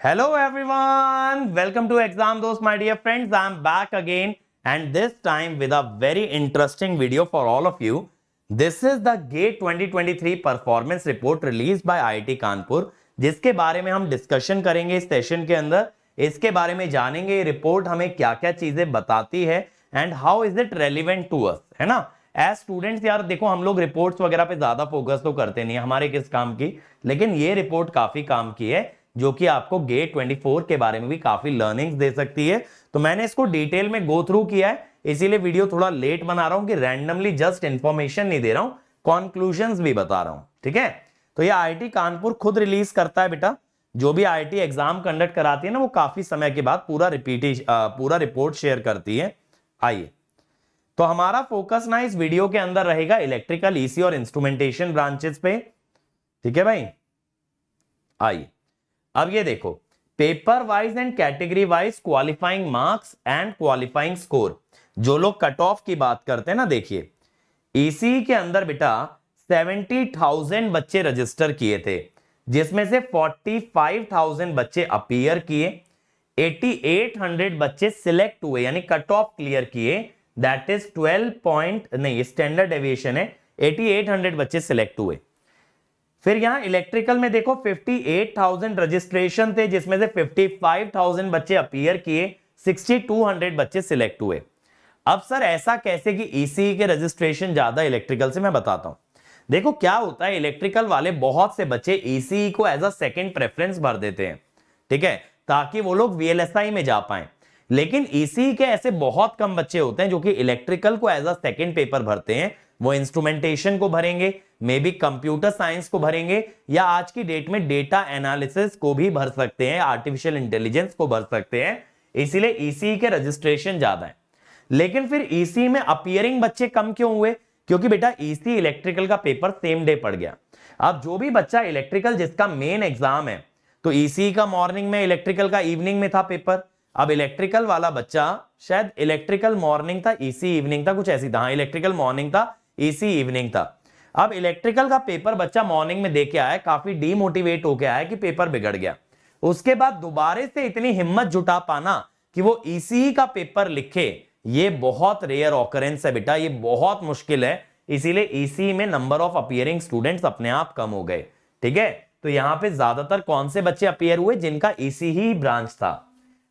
Hello everyone, welcome to Exam Dost my dear friends. I am back again and this time with a very interesting video for all of you. This is the GATE 2023 performance report released by IIT Kanpur, जिसके बारे में हम discussion करेंगे इस session के अंदर। इसके बारे में जानेंगे ये रिपोर्ट हमें क्या क्या चीजें बताती है and how is it relevant to us, है ना। एज स्टूडेंट्स यार देखो, हम लोग रिपोर्ट्स वगैरह पे ज्यादा फोकस तो करते नहीं है, हमारे किस काम की, लेकिन ये रिपोर्ट काफी काम की है जो कि आपको गेट 24 के बारे में भी काफी लर्निंग्स दे सकती है। तो मैंने इसको डिटेल में गो थ्रू किया है, इसीलिए वीडियो थोड़ा लेट बना रहा हूं कि रैंडमली जस्ट इंफॉर्मेशन नहीं दे रहा हूं, कॉन्क्लूजन्स भी बता रहा हूं, ठीक है। तो ये आईआईटी कानपुर खुद रिलीज करता है बेटा, जो भी आईआईटी एग्जाम कंडक्ट कराती है ना, वो काफी समय के बाद पूरा रिपोर्ट शेयर करती है। आइए, तो हमारा फोकस ना इस वीडियो के अंदर रहेगा इलेक्ट्रिकल, ईसी और इंस्ट्रूमेंटेशन ब्रांचेस पे, ठीक है भाई। आइए, अब ये देखो, paper wise and category wise qualifying marks and qualifying score, जो लोग कट ऑफ की बात करते हैं ना, देखिए ईसी के अंदर बेटा 70,000 बच्चे रजिस्टर किए थे, जिसमें से 45,000 बच्चे अपीयर किए, 8800 बच्चे सिलेक्ट हुए यानी कट ऑफ क्लियर किए, दैट इज 12 पॉइंट नहीं, स्टैंडर्ड डेविएशन है, 8800 बच्चे सिलेक्ट हुए। फिर यहां इलेक्ट्रिकल में देखो 58,000 रजिस्ट्रेशन थे, जिसमें से 55,000 बच्चे अपीयर किए, 6200 बच्चे सिलेक्ट हुए। अब सर ऐसा कैसे कि ईसीई के रजिस्ट्रेशन ज्यादा इलेक्ट्रिकल से, मैं बताता हूं। देखो क्या होता है, इलेक्ट्रिकल वाले बहुत से बच्चे ईसीई को एज अ सेकंड प्रेफरेंस भर देते हैं, ठीक है, ताकि वो लोग वीएलएसआई में जा पाए। लेकिन ईसीई के ऐसे बहुत कम बच्चे होते हैं जो कि इलेक्ट्रिकल को एज अ सेकंड पेपर भरते हैं। वो इंस्ट्रूमेंटेशन को भरेंगे, मे बी कंप्यूटर साइंस को भरेंगे, या आज की डेट में डेटा एनालिसिस को भी भर सकते हैं, आर्टिफिशियल इंटेलिजेंस को भर सकते हैं। इसीलिए ईसीई के रजिस्ट्रेशन ज्यादा है। लेकिन फिर ईसीई में अपीयरिंग बच्चे कम क्यों हुए? क्योंकि बेटा ईसी इलेक्ट्रिकल का पेपर सेम डे पड़ गया। अब जो भी बच्चा इलेक्ट्रिकल जिसका मेन एग्जाम है, तो ईसीई का मॉर्निंग में, इलेक्ट्रिकल का इवनिंग में था पेपर। अब इलेक्ट्रिकल वाला बच्चा, शायद इलेक्ट्रिकल मॉर्निंग था, ईसी इवनिंग था, कुछ ऐसी था, हाँ इलेक्ट्रिकल मॉर्निंग था, ईसी इवनिंग था। अब इलेक्ट्रिकल का पेपर बच्चा मॉर्निंग में देके आया, काफी डीमोटिवेट होके आया कि पेपर बिगड़ गया। उसके बाद दोबारा से इतनी हिम्मत जुटा पाना कि वो ईसीई का पेपर लिखे, ये बहुत रेयर ऑकरेंस है बेटा, ये बहुत मुश्किल है। इसीलिए ईसीई में नंबर ऑफ अपीयरिंग स्टूडेंट्स अपने आप कम हो गए, ठीक है। तो यहां पे ज्यादातर कौन से बच्चे अपीयर हुए? जिनका ईसी ही ब्रांच था।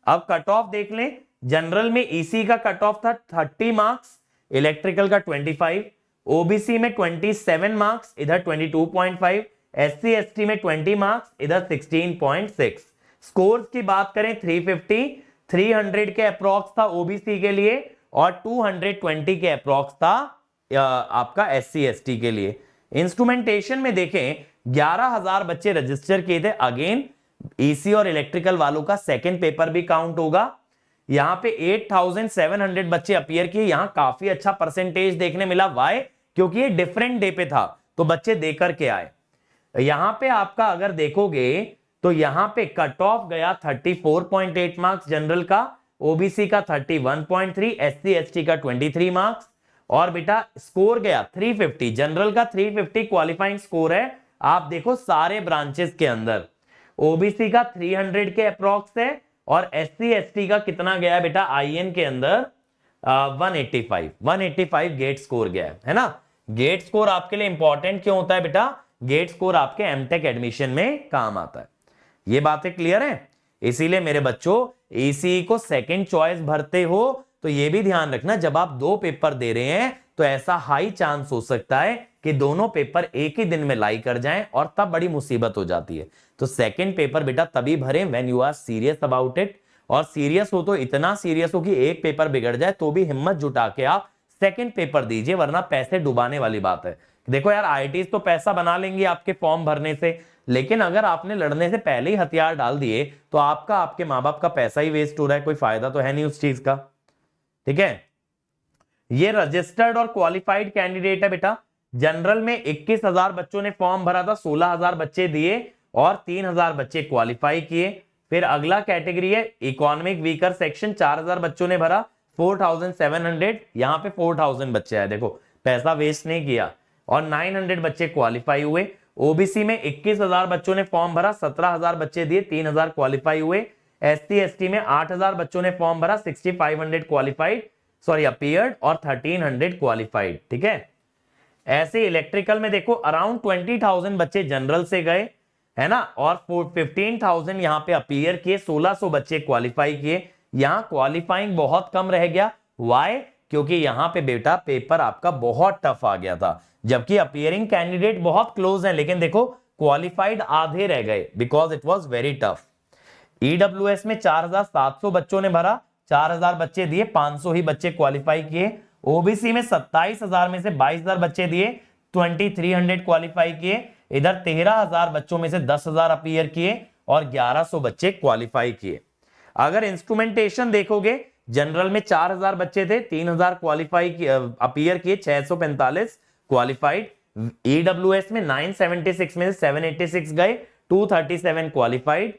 अब कट ऑफ देख लें, जनरल में ईसी का कट ऑफ था 30 मार्क्स, इलेक्ट्रिकल का 25, ओबीसी में 27 मार्क्स, इधर 22.5, एससी एसटी में 20 मार्क्स, इधर 16.6। स्कोर्स की बात करें 350, 300 के अप्रॉक्स था ओबीसी के लिए और 220 के अप्रॉक्स था आपका एससी एसटी के लिए। इंस्ट्रूमेंटेशन में देखें 11,000 बच्चे रजिस्टर किए थे। अगेन ईसी और इलेक्ट्रिकल वालों का सेकेंड पेपर भी काउंट होगा। यहां पे 8,700 बच्चे अपीयर किए, यहां काफी अच्छा परसेंटेज देखने मिला। वाई? क्योंकि ये डिफरेंट डे पे था, तो बच्चे देकर के आए। यहां पे आपका अगर देखोगे तो यहां पे कट ऑफ गया 34.8 मार्क्स जनरल का, ओबीसी का 31.3, एससी एसटी का 23 मार्क्स, और बेटा स्कोर गया 350, जनरल का 350 क्वालिफाइंग स्कोर है। आप देखो सारे ब्रांचेस के अंदर ओबीसी का 300 के अप्रॉक्स है, और एससी एसटी का कितना गया बेटा आईएन के अंदर 185 गेट स्कोर गया है ना। गेट स्कोर आपके लिए इंपॉर्टेंट क्यों होता है बेटा? गेट स्कोर आपके एमटेक एडमिशन में काम आता है। ये बातें क्लियर है? इसीलिए मेरे बच्चों, ईसी को सेकंड चॉइस भरते हो तो ये भी ध्यान रखना, जब आप दो पेपर दे रहे हैं तो ऐसा हाई चांस हो सकता है कि दोनों पेपर एक ही दिन में लाई कर जाएं, और तब बड़ी मुसीबत हो जाती है। तो सेकंड पेपर बेटा तभी भरें when you are serious about it, और सीरियस हो तो इतना सीरियस हो कि एक पेपर बिगड़ जाए तो भी हिम्मत जुटा के आप सेकंड पेपर दीजिए, वरना पैसे डुबाने वाली बात है। देखो यार, आईआईटीज तो पैसा बना लेंगे आपके फॉर्म भरने से, लेकिन अगर आपने लड़ने से पहले ही हथियार डाल दिए तो आपका, आपके माँ बाप का पैसा ही वेस्ट हो रहा है, कोई फायदा तो है नहीं उस चीज का, ठीक है। ये रजिस्टर्ड और क्वालिफाइड कैंडिडेट है बेटा। जनरल में 21,000 बच्चों ने फॉर्म भरा था, 16,000 बच्चे दिए और 3,000 बच्चे क्वालिफाई किए। फिर अगला कैटेगरी है इकोनॉमिक वीकर सेक्शन, 4,000 बच्चों ने भरा, 4,700, यहां पे 4,000 बच्चे आए, देखो पैसा वेस्ट नहीं किया, और 900 बच्चे क्वालिफाई हुए। ओबीसी में 21,000 बच्चों ने फॉर्म भरा, 17,000 बच्चे दिए, 3,000 क्वालिफाई हुए। एससी एसटी में 8,000 बच्चों ने फॉर्म भरा, 6,500 क्वालिफाइड सॉरी अपीयर्ड और 1,300 क्वालिफाइड। ठीक है, ऐसे इलेक्ट्रिकल में देखो अराउंड 20,000 बच्चे जनरल से गए, है ना, और 15,000 यहां पे अपीयर किए, 1,600 बच्चे क्वालिफाई किए। यहां क्वालिफाइंग बहुत कम रह गया। वाई? क्योंकि यहां पे बेटा पेपर आपका बहुत टफ आ गया था, जबकि अपीयरिंग कैंडिडेट बहुत क्लोज हैं, लेकिन देखो क्वालिफाइड आधे रह गए because it was very tough. EWS में 4,700 बच्चों ने भरा, 4,000 बच्चे दिए, 500 ही बच्चे क्वालिफाई किए। ओबीसी में 27,000 में से 22,000 बच्चे दिए, 2,300 क्वालिफाई किए। इधर 13,000 बच्चों में से 10,000 अपीयर किए और 1,100 बच्चे क्वालिफाई किए। अगर इंस्ट्रूमेंटेशन देखोगे, जनरल में 4,000 बच्चे थे, 3,000 क्वालिफाई अपीयर किए, 645 क्वालिफाइड। ईडब्ल्यूएस में 976 में से 786 गए, 237 क्वालिफाइड।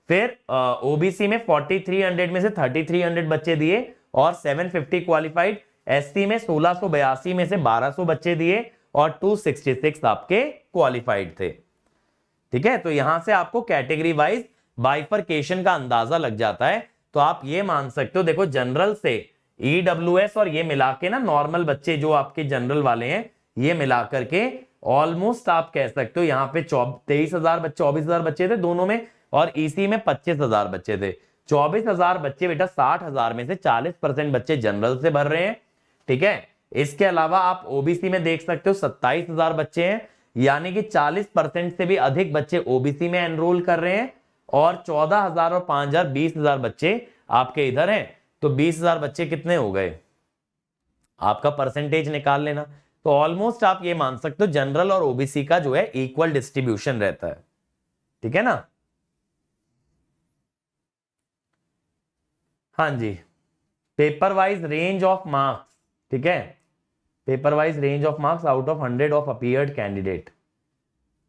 फिर ओबीसी में 4,300 में से 3,300 बच्चे दिए और 750 क्वालिफाइड। एससी में 1,682 में से 1,200 बच्चे दिए और 266 आपके क्वालिफाइड थे। ठीक है, तो यहां से आपको कैटेगरी वाइज बाइफरकेशन का अंदाजा लग जाता है। तो आप ये मान सकते हो, देखो जनरल से ईडब्ल्यूएस और ये मिला के ना, नॉर्मल बच्चे जो आपके जनरल वाले हैं, ये मिला करके ऑलमोस्ट आप कह सकते हो यहां पे 23,000 बच्चे, 24,000 बच्चे थे दोनों में, और ईसी में 25,000 बच्चे थे। 24,000 बच्चे बेटा, 60,000 में से 40% बच्चे जनरल से भर रहे हैं। ठीक है, इसके अलावा आप ओबीसी में देख सकते हो 27,000 बच्चे हैं, यानी कि 40% से भी अधिक बच्चे ओबीसी में एनरोल कर रहे हैं, और 14,000 और 5,000 20,000 बच्चे आपके इधर हैं। तो 20,000 बच्चे कितने हो गए, आपका परसेंटेज निकाल लेना। तो ऑलमोस्ट आप ये मान सकते हो जनरल और ओबीसी का जो है इक्वल डिस्ट्रीब्यूशन रहता है। ठीक है ना। हाँ जी, paper wise range of marks. ठीक है, paper wise range of marks out of 100 of appeared candidate.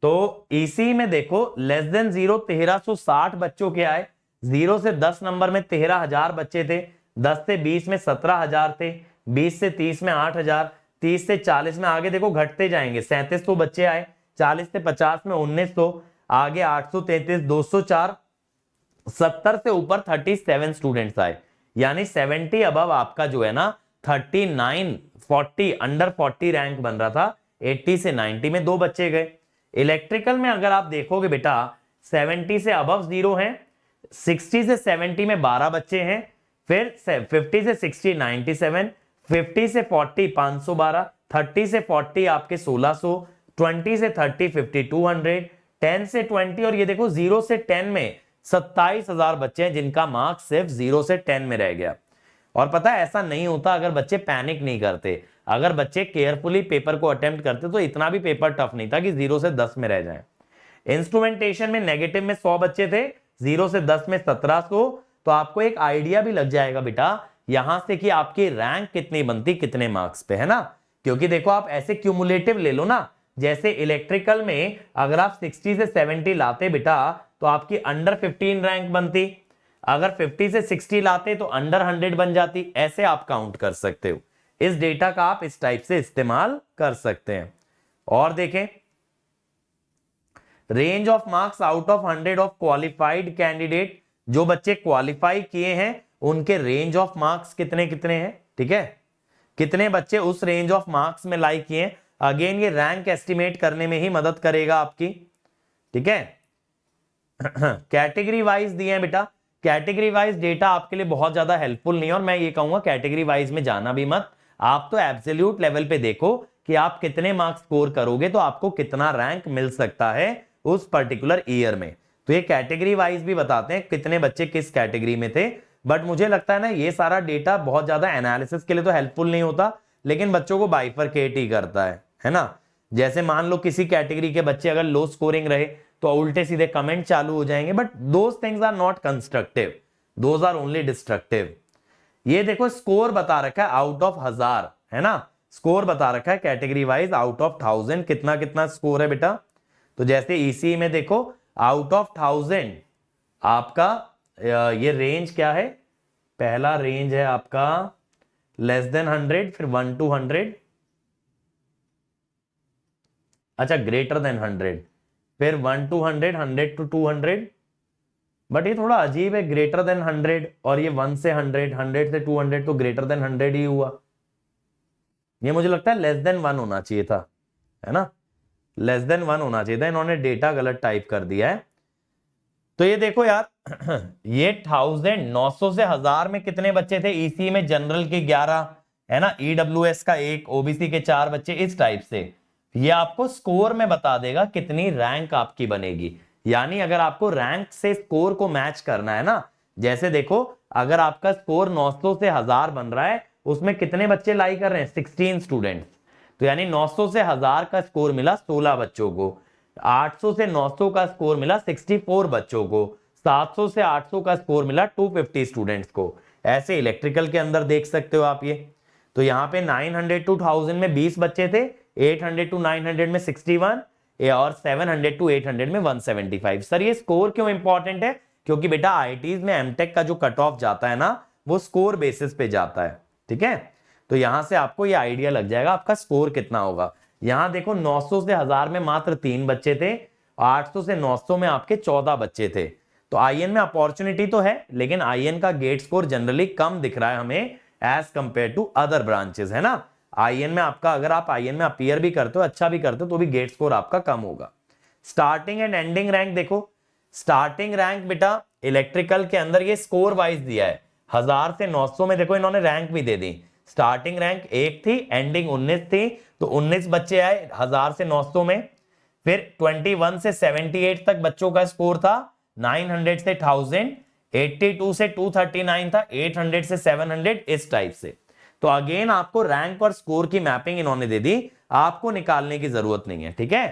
तो इसी में देखो लेस देन 0 1,360 बच्चों के आए। 0 से 10 नंबर में 13,000 बच्चे थे, 10 से 20 में 17,000 थे, 20 से 30 में 8,000, 30 से 40 में आगे देखो घटते जाएंगे, 3700 बच्चे आए, 40 से 50 में 1900, आगे 833, 204, 70 से ऊपर 37 स्टूडेंट्स आए, यानी 70 अबव आपका जो है ना 39 40 अंडर 40 रैंक बन रहा था। 80 से 90 में 2 बच्चे गए। इलेक्ट्रिकल में अगर आप देखोगे बेटा 70 से अबव 0 है, 60 से 70 में 12 बच्चे हैं, फिर 50 से 60 97, 50 से 40 512, 30 से 40 आपके 1600, 20 से 30 5200, 10 से 20 और ये देखो 0 से 10 में 27,000 बच्चे हैं जिनका मार्क्स सिर्फ 0 से 10 में रह गया। और पता है ऐसा नहीं होता अगर बच्चे पैनिक नहीं करते, अगर बच्चे केयरफुली पेपर को अटेम्प्ट करते तो इतना भी पेपर टफ नहीं था कि 0 से 10 में रह जाए। इंस्ट्रूमेंटेशन में नेगेटिव में 100 बच्चे थे, 0 से 10 में 1700। तो आपको एक आइडिया भी लग जाएगा बेटा यहां से कि आपकी रैंक कितनी बनती कितने मार्क्स पे, है ना। क्योंकि देखो आप ऐसे क्यूमुलेटिव ले लो ना, जैसे इलेक्ट्रिकल में अगर आप 60 से 70 लाते बेटा तो आपकी अंडर 15 रैंक बनती, अगर 50 से 60 लाते तो अंडर 100 बन जाती। ऐसे आप काउंट कर सकते हो, इस डेटा का आप इस टाइप से इस्तेमाल कर सकते हैं। और देखें range of marks out of 100 of qualified candidate, जो बच्चे क्वालिफाई किए हैं उनके रेंज ऑफ मार्क्स कितने कितने हैं। ठीक है, कितने बच्चे उस रेंज ऑफ मार्क्स में लाइक किए। अगेन ये रैंक एस्टिमेट करने में ही मदद करेगा आपकी। ठीक है, कैटेगरी वाइज दिए हैं बेटा, कैटेगरी वाइज डेटा आपके लिए बहुत ज्यादा हेल्पफुल नहीं है, और मैं ये कहूंगा कैटेगरी वाइज में जाना भी मत। आप तो एब्सोल्यूट लेवल पे देखो कि आप कितने मार्क्स स्कोर करोगे तो आपको कितना रैंक मिल सकता है उस पर्टिकुलर ईयर में। तो ये कैटेगरी वाइज भी बताते हैं कितने बच्चे किस कैटेगरी में थे। बट मुझे लगता है ना ये सारा डेटा बहुत ज्यादा एनालिसिस के लिए तो हेल्पफुल नहीं होता, लेकिन बच्चों को बाइफरकेट ही करता है ना। जैसे मान लो किसी कैटेगरी के बच्चे अगर लो स्कोरिंग रहे तो उल्टे सीधे कमेंट चालू हो जाएंगे, but those things are not constructive, those are only destructive. ये देखो स्कोर बता रखा है आउट ऑफ 1000, है ना, स्कोर बता रखा है कैटेगरी वाइज आउट ऑफ 1000 कितना कितना स्कोर है बेटा। तो जैसे ईसी में देखो आउट ऑफ 1000 आपका ये रेंज क्या है, पहला रेंज है आपका लेस देन 100, फिर 1 to 100, अच्छा ग्रेटर देन 100, फिर 1 to 100, 100 to 200, बट ये थोड़ा अजीब है, ग्रेटर देन 100, और ये 1 से 100, 100 से 200 तो ग्रेटर देन 100 ही हुआ। ये मुझे लगता है लेस देन 1 होना चाहिए था, है ना, लेस देन 1 होना चाहिए था, इन्होंने डेटा गलत टाइप कर दिया है। तो ये देखो यार, ये 1000, 900 से 1000 में कितने बच्चे थे, ईसी में जनरल के 11, है ना, ईडब्ल्यूएस का 1, ओबीसी के 4 बच्चे, इस टाइप से ये आपको स्कोर में बता देगा कितनी रैंक आपकी बनेगी। यानी अगर आपको रैंक से स्कोर को मैच करना है ना, जैसे देखो अगर आपका स्कोर 900 से 1000 बन रहा है, उसमें कितने बच्चे लाई कर रहे हैं, 16 स्टूडेंट्स, तो यानी 900 से 1000 का स्कोर मिला 16 बच्चों को, 800 से 900 का स्कोर मिला 64 बच्चों को, 700 से 800 का स्कोर मिला 250 स्टूडेंट्स को। ऐसे इलेक्ट्रिकल के अंदर देख सकते हो आप ये। तो यहाँ पे 900 to 1000 में 20 बच्चे थे, 800 to 900 में 61, और 700 to 800 में 175। सर ये स्कोर क्यों इंपॉर्टेंट है, क्योंकि बेटा आईआईटीज में एमटेक का जो कट ऑफ जाता है ना, वो स्कोर बेसिस पे जाता है, ठीक है। तो यहां से आपको ये आइडिया लग जाएगा आपका स्कोर कितना होगा। यहां देखो 900 से 1000 में मात्र 3 बच्चे थे, 800 से 900 में आपके 14 बच्चे थे। तो आईएन में अपॉर्चुनिटी तो है, लेकिन आईएन का गेट स्कोर जनरली कम दिख रहा है हमें as compare to other branches, है ना। आईएन में आपका, अगर आप आईएन में अपीयर भी करते हो, अच्छा भी करते हो, तो भी गेट स्कोर आपका कम होगा। स्टार्टिंग एंड एंडिंग रैंक देखो, स्टार्टिंग रैंक बेटा इलेक्ट्रिकल के अंदर ये स्कोर वाइज दिया है, 1000 से 900 में देखो इन्होंने रैंक भी दे दी। स्टार्टिंग रैंक 1 थी, एंडिंग 19 थी, तो 19 बच्चे आए 1000 से 900 में। फिर 21 से 78 तक बच्चों का स्कोर था, 900 से 1000, 82 से 239 था, 800 से 700, इस टाइप से। तो अगेन आपको रैंक और स्कोर की मैपिंग इन्होंने दे दी, आपको निकालने की जरूरत नहीं है, ठीक है।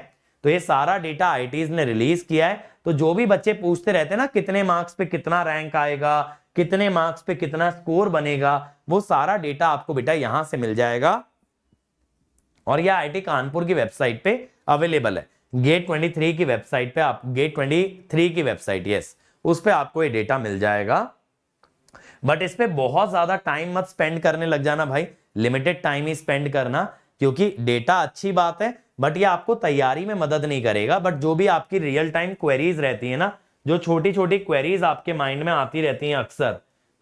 तो ये सारा डेटा आईआईटीज ने रिलीज किया है। तो जो भी बच्चे पूछते रहते हैं ना, कितने मार्क्स पे कितना रैंक आएगा, कितने मार्क्स पे कितना स्कोर बनेगा, वो सारा डेटा आपको बेटा यहां से मिल जाएगा, और यह आईआईटी कानपुर की वेबसाइट पे अवेलेबल है। गेट 23 की वेबसाइट पे, आप गेट 23 की वेबसाइट, यस, उस पे आपको ये डेटा मिल जाएगा। बट इस पे बहुत ज्यादा टाइम मत स्पेंड करने लग जाना भाई, लिमिटेड टाइम ही स्पेंड करना, क्योंकि डेटा अच्छी बात है, बट ये आपको तैयारी में मदद नहीं करेगा। बट जो भी आपकी रियल टाइम क्वेरीज रहती है ना, जो छोटी छोटी क्वेरीज आपके माइंड में आती रहती हैं अक्सर,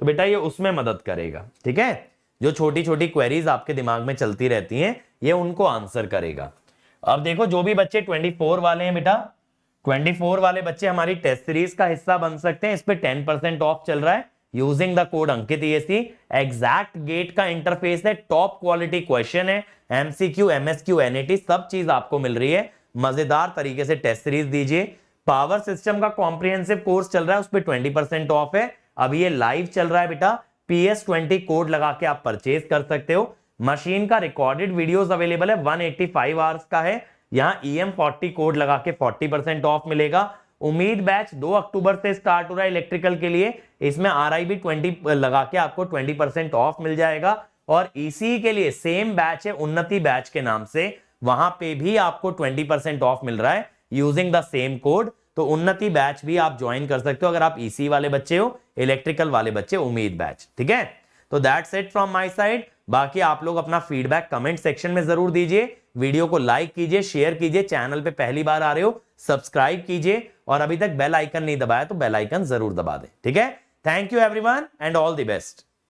तो बेटा ये उसमें मदद करेगा, ठीक है। जो छोटी छोटी क्वेरीज आपके दिमाग में चलती रहती हैं, ये उनको आंसर करेगा। अब देखो जो भी बच्चे 24 वाले हैं बेटा, 24 वाले बच्चे हमारी टेस्ट सीरीज का हिस्सा बन सकते हैं। इस पे 10% ऑफ चल रहा है using the code Ankit ESE। Exact GATE का इंटरफेस है, टॉप क्वालिटी क्वेश्चन है, MCQ, MSQ, NAT सब चीज आपको मिल रही है। मजेदार तरीके से टेस्ट सीरीज दीजिए। पावर सिस्टम का कॉम्प्रिहेंसिव कोर्स चल रहा है, उस पर 20% ऑफ है। अभी ये लाइव चल रहा है बेटा, PS20 कोड लगा के आप परचेज कर सकते हो। मशीन का रिकॉर्डेड वीडियोस अवेलेबल है, 185 आवर्स का है। यहाँ EM40 कोड लगा के 40% ऑफ मिलेगा। उम्मीद बैच 2 अक्टूबर से स्टार्ट हो रहा है इलेक्ट्रिकल के लिए, इसमें RIB 20 लगा के आपको 20% ऑफ मिल जाएगा। और ECE के लिए सेम बैच है, उन्नति बैच के नाम से, वहां पे भी आपको 20% ऑफ मिल रहा है यूजिंग द सेम कोड। तो उन्नति बैच भी आप ज्वाइन कर सकते हो अगर आप ECE वाले बच्चे हो, इलेक्ट्रिकल वाले बच्चे उम्मीद बैच, ठीक है। तो that's it from my side. बाकी आप लोग अपना फीडबैक कमेंट सेक्शन में जरूर दीजिए, वीडियो को लाइक कीजिए, शेयर कीजिए, चैनल पे पहली बार आ रहे हो सब्सक्राइब कीजिए, और अभी तक बेल आइकन नहीं दबाया तो बेल आइकन जरूर दबा दें, ठीक है। Thank you everyone and all the best.